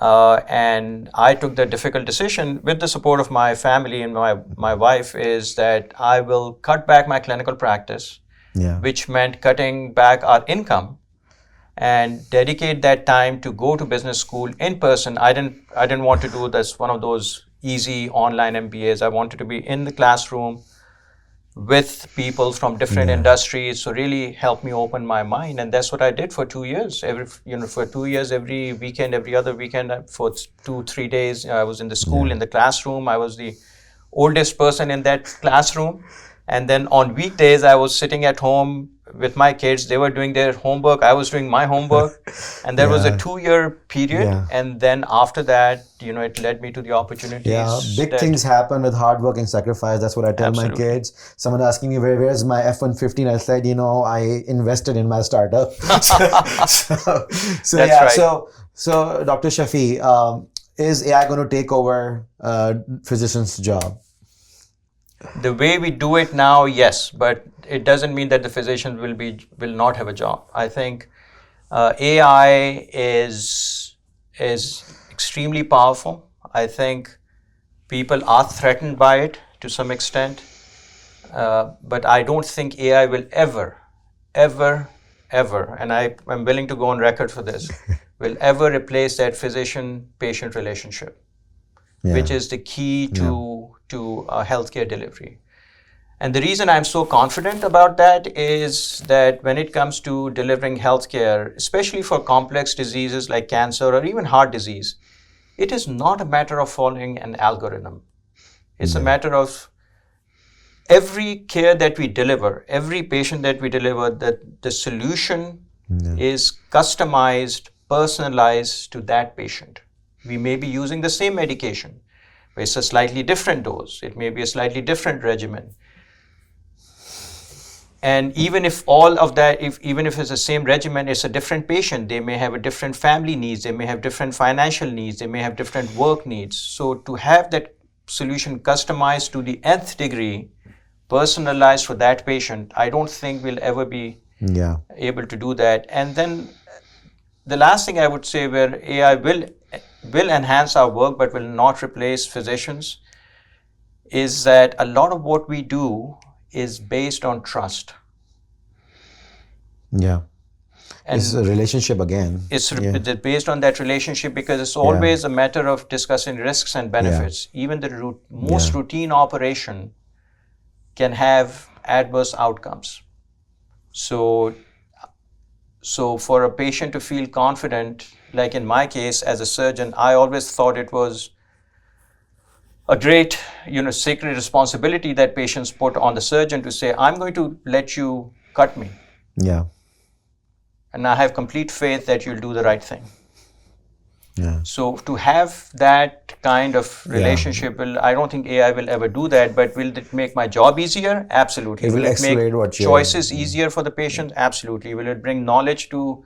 And I took the difficult decision with the support of my family and my wife, is that I will cut back my clinical practice, which meant cutting back our income, and dedicate that time to go to business school in person. I didn't want to do this, one of those easy online MBAs. I wanted to be in the classroom with people from different industries. So really helped me open my mind. And that's what I did for 2 years. For 2 years, every weekend, every other weekend, for 2-3 days, I was in the school, in the classroom. I was the oldest person in that classroom. And then on weekdays, I was sitting at home with my kids. They were doing their homework. I was doing my homework. And there was a 2-year period. And then after that, you know, it led me to the opportunities. Big things happen with hard work and sacrifice. That's what I tell my kids. Someone asking me, where's my F-150? I said, you know, I invested in my startup. So That's right. So Dr. Shafi, is AI going to take over physician's job? The way we do it now, yes, but it doesn't mean that the physician will not have a job. I think AI is extremely powerful. I think people are threatened by it to some extent, but I don't think AI will ever, and I'm willing to go on record for this, will ever replace that physician-patient relationship, which is the key to healthcare delivery. And the reason I'm so confident about that is that when it comes to delivering healthcare, especially for complex diseases like cancer or even heart disease, it is not a matter of following an algorithm. It's a matter of every care that we deliver, every patient that we deliver, that the solution is customized, personalized to that patient. We may be using the same medication, but it's a slightly different dose. It may be a slightly different regimen. And even if all of that, even if it's the same regimen, it's a different patient. They may have a different family needs. They may have different financial needs. They may have different work needs. So to have that solution customized to the nth degree, personalized for that patient, I don't think we'll ever be able to do that. And then the last thing I would say, where AI will enhance our work but will not replace physicians, is that a lot of what we do is based on trust. And it's a relationship again. It's based on that relationship, because it's always a matter of discussing risks and benefits. Even the most routine operation can have adverse outcomes. So for a patient to feel confident, like in my case as a surgeon, I always thought it was a great, sacred responsibility that patients put on the surgeon to say, I'm going to let you cut me. Yeah. And I have complete faith that you'll do the right thing. Yeah. So to have that kind of relationship, I don't think AI will ever do that, but will it make my job easier? Absolutely. It will accelerate make what you're choices easier for the patient? Absolutely. Will it bring knowledge to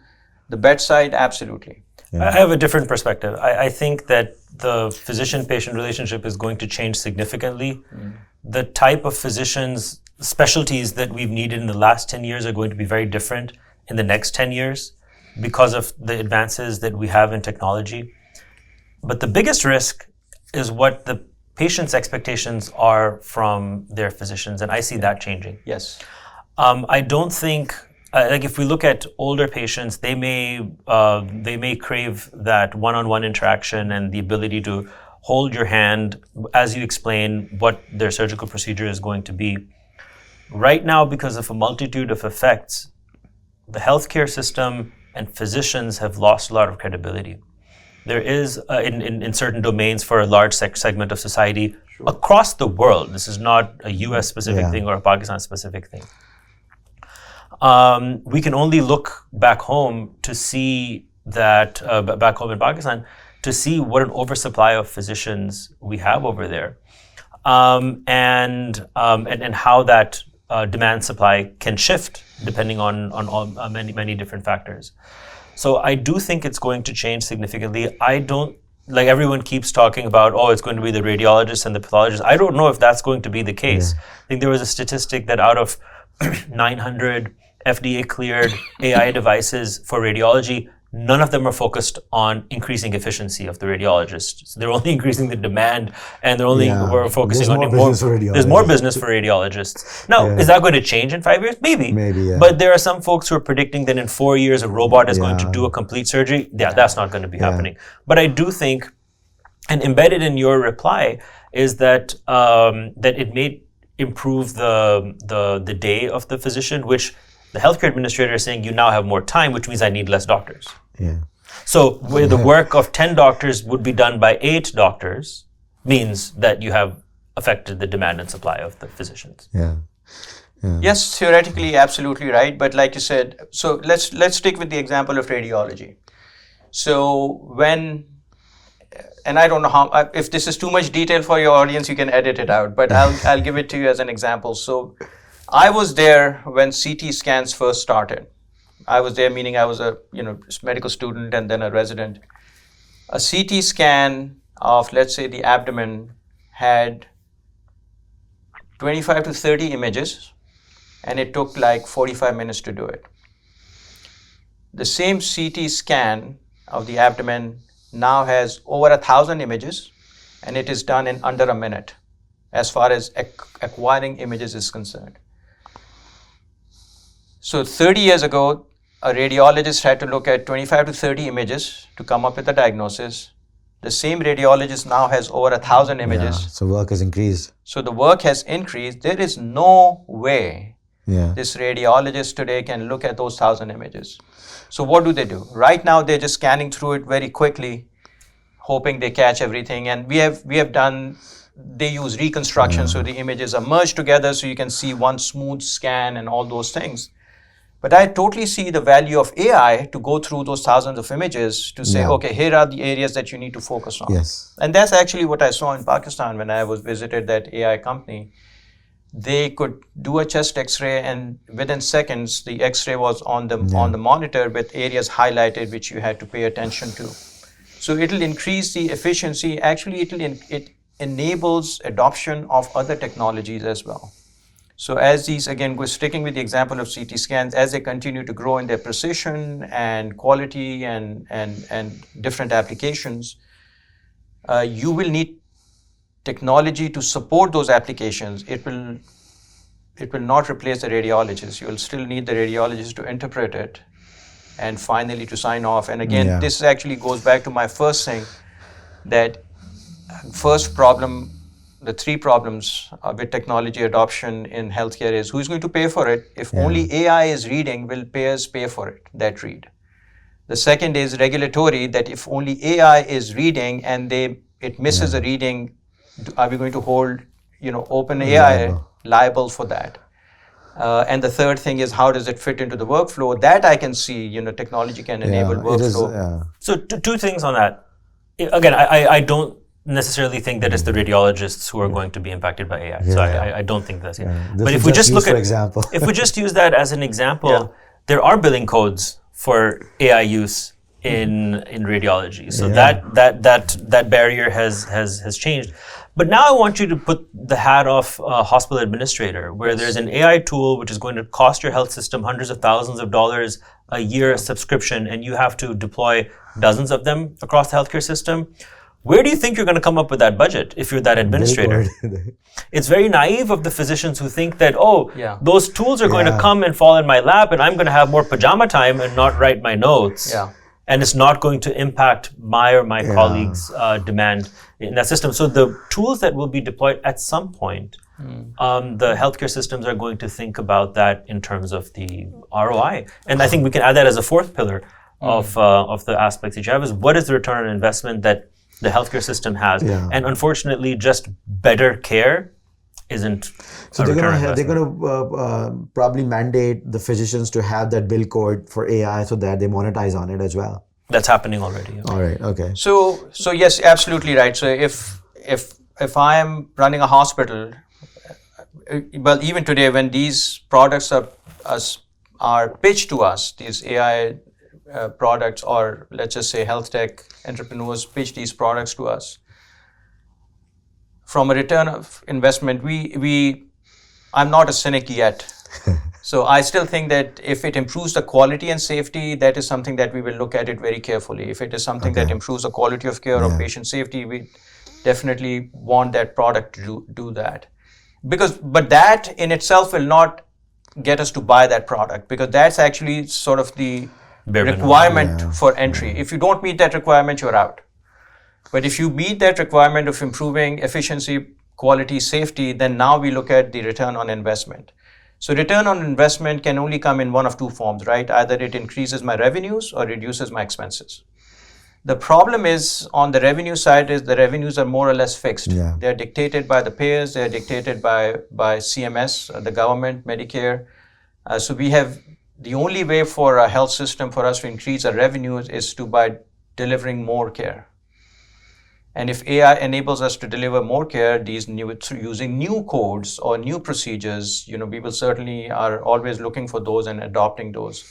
the bedside? Absolutely. I have a different perspective. I think that the physician-patient relationship is going to change significantly. The type of physicians, specialties that we've needed in the last 10 years are going to be very different in the next 10 years because of the advances that we have in technology. But the biggest risk is what the patient's expectations are from their physicians, and I see that changing. Yes. I don't think, like if we look at older patients, they may crave that one-on-one interaction and the ability to hold your hand as you explain what their surgical procedure is going to be. Right now, because of a multitude of effects, the healthcare system and physicians have lost a lot of credibility. There is, in certain domains for a large segment of society across the world, this is not a US specific thing or a Pakistan specific thing. We can only look back home to see that, back home in Pakistan, to see what an oversupply of physicians we have over there, and how that demand supply can shift depending on many different factors. So I do think it's going to change significantly. I don't, like everyone keeps talking about, it's going to be the radiologists and the pathologists. I don't know if that's going to be the case. I think there was a statistic that out of 900 FDA cleared AI devices for radiology, none of them are focused on increasing efficiency of the radiologists. So they're only increasing the demand, and they're only we're focusing on more. There's more business for radiologists. Now, is that going to change in 5 years? Maybe. But there are some folks who are predicting that in 4 years a robot is going to do a complete surgery. Yeah, that's not going to be happening. But I do think, and embedded in your reply, is that that it may improve the day of the physician, which the healthcare administrator is saying you now have more time, which means I need less doctors. So where the work of 10 doctors would be done by 8 doctors means that you have affected the demand and supply of the physicians. Yes, theoretically, absolutely right. But like you said, so let's stick with the example of radiology. So and I don't know how, if this is too much detail for your audience, you can edit it out, but I'll give it to you as an example. So I was there when CT scans first started. I was there, meaning I was a medical student and then a resident. A CT scan of, let's say, the abdomen had 25 to 30 images, and it took like 45 minutes to do it. The same CT scan of the abdomen now has over 1,000 images, and it is done in under a minute as far as acquiring images is concerned. So 30 years ago, a radiologist had to look at 25 to 30 images to come up with a diagnosis. The same radiologist now has over 1,000 images. So work has increased. So the work has increased. There is no way this radiologist today can look at those 1,000 images. So what do? Right now, they're just scanning through it very quickly, hoping they catch everything. And we have done, they use reconstruction, so the images are merged together so you can see one smooth scan and all those things. But I totally see the value of AI to go through those thousands of images to say, okay, here are the areas that you need to focus on. And that's actually what I saw in Pakistan when I visited that AI company. They could do a chest X-ray, and within seconds, the X-ray was on the monitor with areas highlighted which you had to pay attention to. So it'll increase the efficiency. Actually, it enables adoption of other technologies as well. So as these, again, we're sticking with the example of CT scans, as they continue to grow in their precision and quality and different applications, you will need technology to support those applications. It will not replace the radiologist. You will still need the radiologist to interpret it and finally to sign off. And again, this actually goes back to my first thing, that first problem the three problems with technology adoption in healthcare is who's going to pay for it. If only AI is reading, will payers pay for it, that read? The second is regulatory, that if only AI is reading and it misses a reading, are we going to hold open AI liable for that? And the third thing is how does it fit into the workflow? That I can see, technology can enable workflow. So two things on that. Again, I don't necessarily think that it's the radiologists who are going to be impacted by AI. So I don't think that's it. But if we just look at, example. if we just use that as an example, there are billing codes for AI use in radiology. So that barrier has changed. But now I want you to put the hat of a hospital administrator, where there's an AI tool which is going to cost your health system hundreds of thousands of dollars a year subscription, and you have to deploy dozens of them across the healthcare system. Where do you think you're going to come up with that budget if you're that administrator? It's very naive of the physicians who think that, those tools are going to come and fall in my lap and I'm going to have more pajama time and not write my notes. And it's not going to impact my or my colleagues' demand in that system. So the tools that will be deployed at some point, the healthcare systems are going to think about that in terms of the ROI. And I think we can add that as a fourth pillar of the aspects that you have, is what is the return on investment that the healthcare system has. And unfortunately, just better care isn't. So they're going to probably mandate the physicians to have that bill code for AI so that they monetize on it as well. That's happening already. All right. Okay. So yes, absolutely right. So if I am running a hospital, well, even today when these products are pitched to us, these AI products, or let's just say health tech entrepreneurs pitch these products to us, from a return of investment, I'm not a cynic yet. So I still think that if it improves the quality and safety, that is something that we will look at it very carefully. If it is something that improves the quality of care or patient safety, we definitely want that product to do that. But that in itself will not get us to buy that product, because that's actually sort of the requirement for entry. If you don't meet that requirement, you're out. But if you meet that requirement of improving efficiency, quality, safety, then now we look at the return on investment. So return on investment can only come in one of two forms, right? Either it increases my revenues or reduces my expenses. The problem is on the revenue side is the revenues are more or less fixed. They're dictated by the payers, they're dictated by CMS, the government, Medicare. So we have the only way for a health system for us to increase our revenues is by delivering more care. And if AI enables us to deliver more care, using new codes or new procedures, we will certainly are always looking for those and adopting those.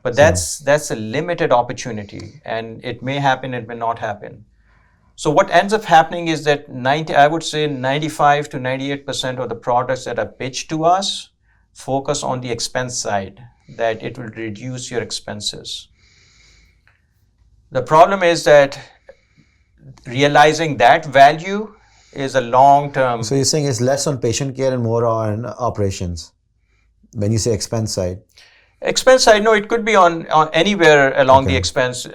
But that's a limited opportunity, and it may happen, it may not happen. So what ends up happening is that I would say 95 to 98% of the products that are pitched to us focus on the expense side, that it will reduce your expenses. The problem is that realizing that value is a long-term. So you're saying it's less on patient care and more on operations when you say expense side? Expense side, no, it could be on anywhere along the expense,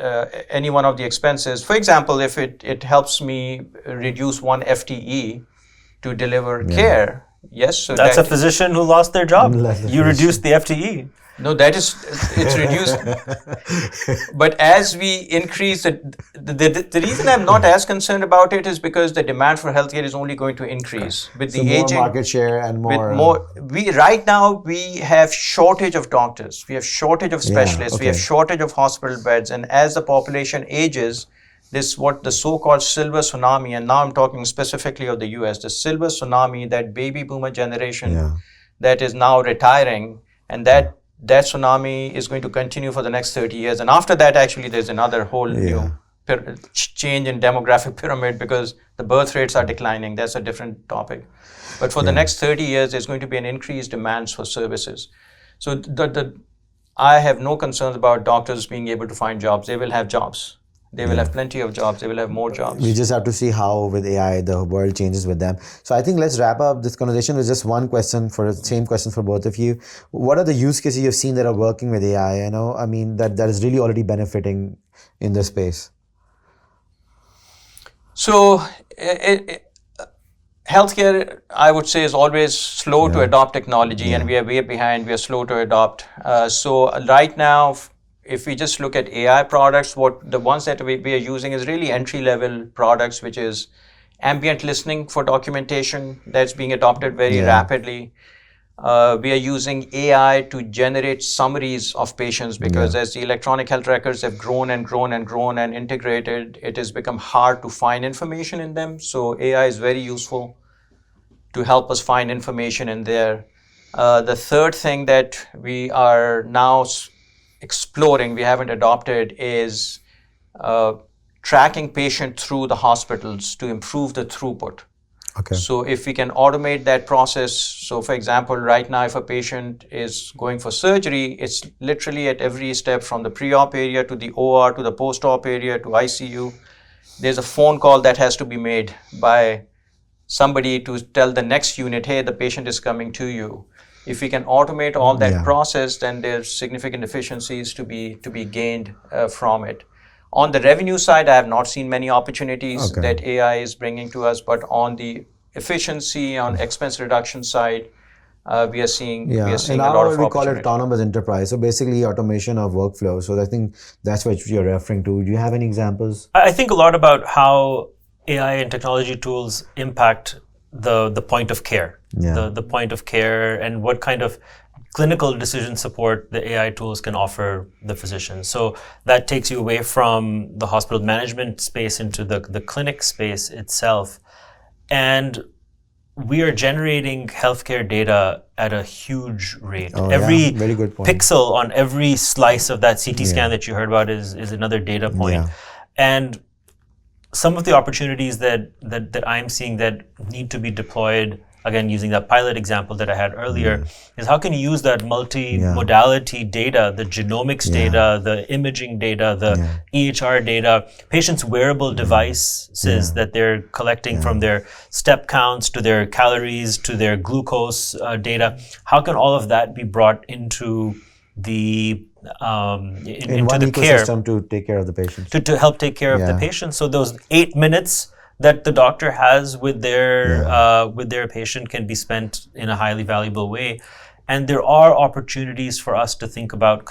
any one of the expenses. For example, if it helps me reduce one FTE to deliver care, yes. So that's a physician who lost their job. You reduced the FTE. No, it's reduced. But as we increase the reason I'm not as concerned about it is because the demand for healthcare is only going to increase with the aging. More market share and more. Right now we have shortage of doctors, we have shortage of specialists, we have shortage of hospital beds, and as the population ages, what the so-called silver tsunami, and now I'm talking specifically of the US, the silver tsunami, that baby boomer generation that is now retiring, and that tsunami is going to continue for the next 30 years. And after that, actually, there's another whole new change in demographic pyramid because the birth rates are declining. That's a different topic. But for the next 30 years, there's going to be an increased demand for services. So I have no concerns about doctors being able to find jobs. They will have jobs. They will have plenty of jobs. They will have more jobs. We just have to see how with AI the world changes with them. So I think let's wrap up this conversation with just one question, same question for both of you. What are the use cases you've seen that are working with AI? That is really already benefiting in this space. So Healthcare, I would say, is always slow to adopt technology, and Yeah. we are way behind. We are slow to adopt. So right now, if we just look at AI products, what the ones that we are using is really entry-level products, which is ambient listening for documentation that's being adopted very Yeah. rapidly. We are using AI to generate summaries of patients because as the electronic health records have grown and grown and grown and integrated, it has become hard to find information in them. So AI is very useful to help us find information in there. The third thing that we are now exploring, we haven't adopted, is uh, tracking patient through the hospitals to improve the throughput. Okay. So if we can automate that process, so for example, right now, if a patient is going for surgery, it's literally at every step from the pre-op area to the OR to the post-op area to ICU. There's a phone call that has to be made by somebody to tell the next unit, hey, the patient is coming to you. If we can automate all that process, then there's significant efficiencies to be gained from it. On the revenue side, I have not seen many opportunities that AI is bringing to us, but on the efficiency, on expense reduction side, we are seeing Yeah, in a lot our of we call it opportunity. autonomous enterprise. So basically, automation of workflow. So I think that's what you're referring to. Do you have any examples? I think a lot about how AI and technology tools impact the point of care, the point of care, and what kind of clinical decision support the AI tools can offer the physician. So that takes you away from the hospital management space into the clinic space itself. And we are generating healthcare data at a huge rate. Every very good point. pixel on every slice of that CT scan that you heard about is another data point. And some of the opportunities that I'm seeing that need to be deployed, again, using that pilot example that I had earlier, is how can you use that multi-modality data, the genomics data, the imaging data, the EHR data, patients' wearable devices that they're collecting from their step counts to their calories to their glucose data. How can all of that be brought into the In one ecosystem to take care of the patient. to help take care of the patient? So those 8 minutes that the doctor has with their patient can be spent in a highly valuable way. And there are opportunities for us to think about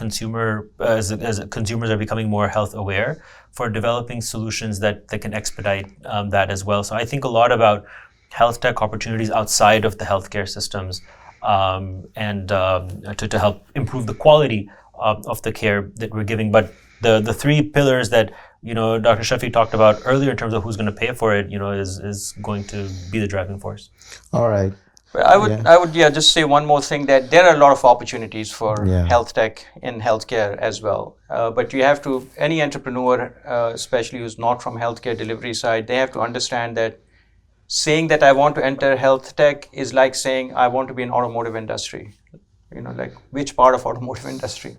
as consumers are becoming more health aware, for developing solutions that can expedite that as well. So I think a lot about health tech opportunities outside of the healthcare systems, and to help improve the quality of the care that we're giving. But the three pillars that Dr. Shafi talked about earlier in terms of who's going to pay for it, is going to be the driving force. All right. I would just say one more thing, that there are a lot of opportunities for health tech in healthcare as well. But you have to, any entrepreneur, especially who's not from healthcare delivery side, they have to understand that saying that I want to enter health tech is like saying I want to be in automotive industry. Like which part of automotive industry?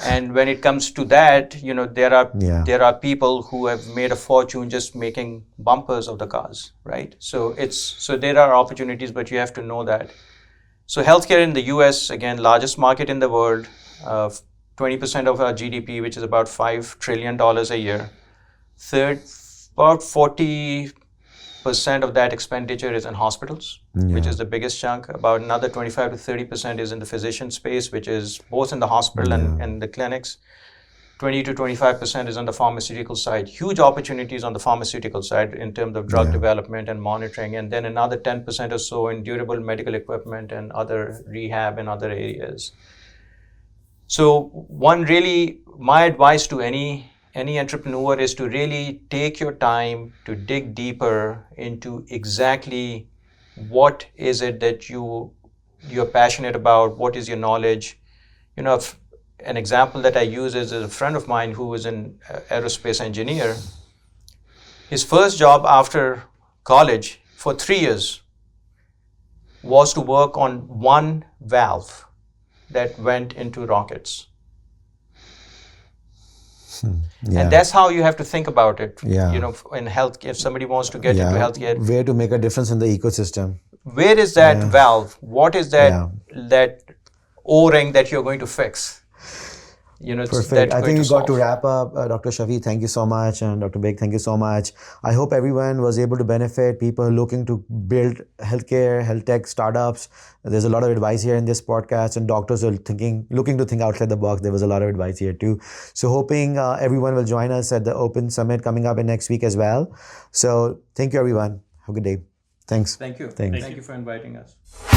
And when it comes to that, there are people who have made a fortune just making bumpers of the cars, right? So there are opportunities, but you have to know that. So healthcare in the US, again, largest market in the world, 20% of our GDP, which is about $5 trillion a year. About 40% of that expenditure is in hospitals, which is the biggest chunk. About another 25 to 30% is in the physician space, which is both in the hospital and the clinics. 20 to 25% is on the pharmaceutical side. Huge opportunities on the pharmaceutical side in terms of drug development and monitoring. And then another 10% or so in durable medical equipment and other rehab and other areas. So my advice to any entrepreneur is to really take your time to dig deeper into exactly what is it that you're passionate about, what is your knowledge. An example that I use is a friend of mine who was an aerospace engineer. His first job after college for 3 years was to work on one valve that went into rockets. And that's how you have to think about it. In health, if somebody wants to get into healthcare, where to make a difference in the ecosystem. Where is that valve? What is that O-ring that you're going to fix? it's Perfect. that I going think to we got to solve. wrap up. Dr. Shafi, thank you so much. And Dr. Baig, thank you so much. I hope everyone was able to benefit. People looking to build healthcare, health tech startups. There's a lot of advice here in this podcast, and doctors are looking to think outside the box. There was a lot of advice here too. So hoping everyone will join us at the Open Summit coming up in next week as well. So thank you, everyone. Have a good day. Thanks. Thank you. Thanks. Thank you for inviting us.